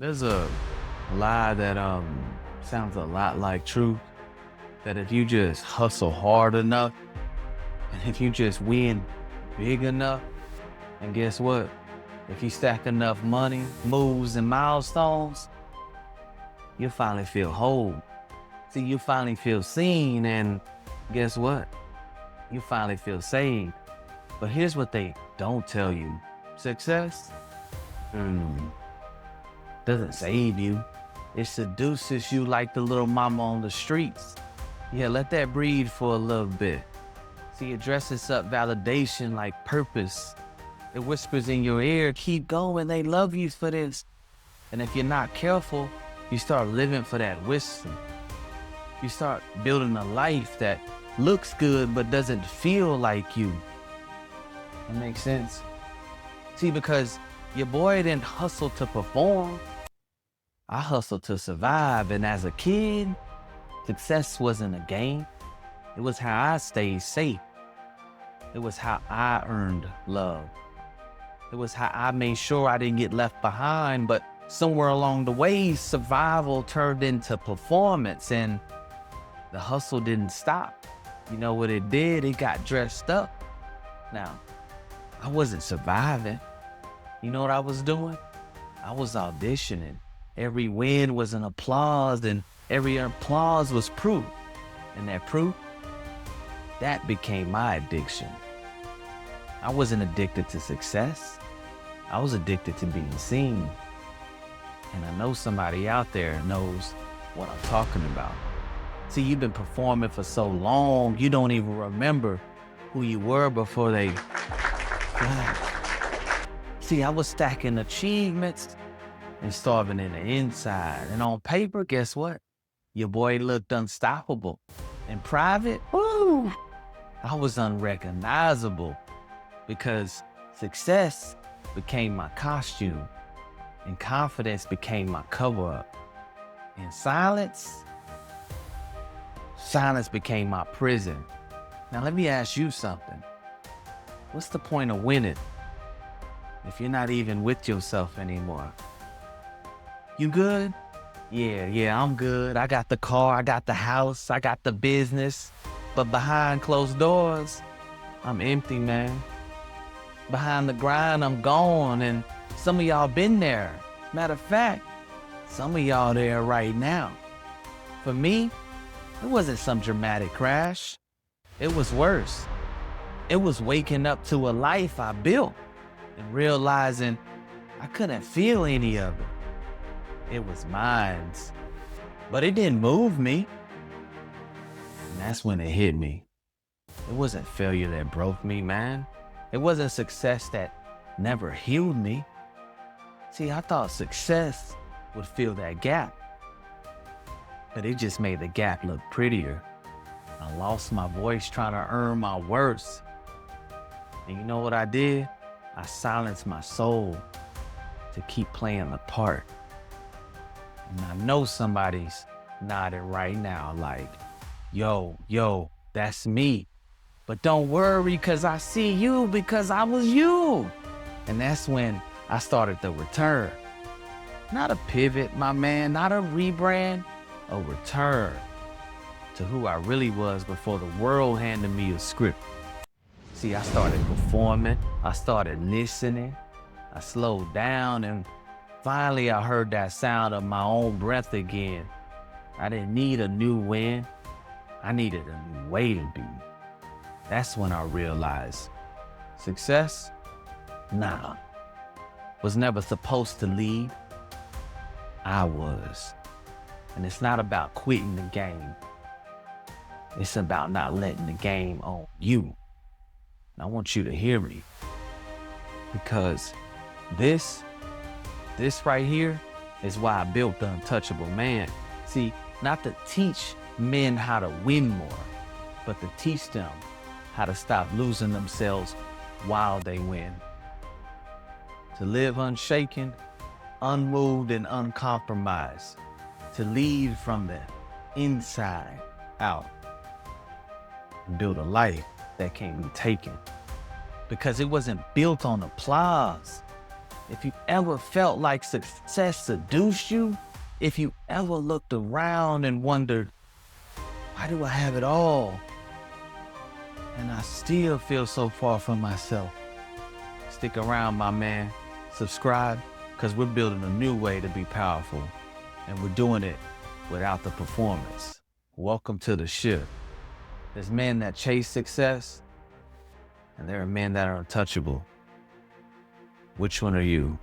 There's a lie that sounds a lot like truth, that if you just hustle hard enough and if you just win big enough, and guess what? If you stack enough money, moves, and milestones, you'll finally feel whole. See, you finally feel seen, and guess what? You finally feel saved. But here's what they don't tell you. Success doesn't save you. It seduces you like the little mama on the streets. Yeah, let that breathe for a little bit. See, it dresses up validation like purpose. It whispers in your ear, keep going, they love you for this. And if you're not careful, you start living for that whisper. You start building a life that looks good but doesn't feel like you. That makes sense? See, because your boy didn't hustle to perform. I hustled to survive, and as a kid, success wasn't a game. It was how I stayed safe. It was how I earned love. It was how I made sure I didn't get left behind, but somewhere along the way, survival turned into performance, and the hustle didn't stop. You know what it did? It got dressed up. Now, I wasn't surviving. You know what I was doing? I was auditioning. Every win was an applause, and every applause was proof. And that proof, that became my addiction. I wasn't addicted to success. I was addicted to being seen. And I know somebody out there knows what I'm talking about. See, you've been performing for so long, you don't even remember who you were before they died. See, I was stacking achievements and starving in the inside. And on paper, guess what? Your boy looked unstoppable. In private, woo, I was unrecognizable because success became my costume and confidence became my cover up. And silence became my prison. Now let me ask you something. What's the point of winning if you're not even with yourself anymore? You good? Yeah, I'm good. I got the car, I got the house, I got the business. But behind closed doors, I'm empty, man. Behind the grind, I'm gone. And some of y'all been there. Matter of fact, some of y'all there right now. For me, it wasn't some dramatic crash. It was worse. It was waking up to a life I built and realizing I couldn't feel any of it. It was mine, but it didn't move me. And that's when it hit me. It wasn't failure that broke me, man. It wasn't success that never healed me. See, I thought success would fill that gap, but it just made the gap look prettier. I lost my voice trying to earn my worth. And you know what I did? I silenced my soul to keep playing the part. And I know somebody's nodding right now like, yo, that's me. But don't worry, cause I see you because I was you. And that's when I started the return. Not a pivot, my man, not a rebrand, a return to who I really was before the world handed me a script. See, I started performing, I started listening, I slowed down, and finally I heard that sound of my own breath again. I didn't need a new win, I needed a new way to be. That's when I realized success, was never supposed to lead. I was. And it's not about quitting the game. It's about not letting the game own you. And I want you to hear me, because this right here is why I built the Untouchable Man. See, not to teach men how to win more, but to teach them how to stop losing themselves while they win. To live unshaken, unmoved, and uncompromised. To lead from the inside out. And build a life that can't be taken. Because it wasn't built on applause. If you ever felt like success seduced you, if you ever looked around and wondered, why do I have it all? And I still feel so far from myself. Stick around, my man. Subscribe, because we're building a new way to be powerful. And we're doing it without the performance. Welcome to the shift. There's men that chase success, and there are men that are untouchable. Which one are you?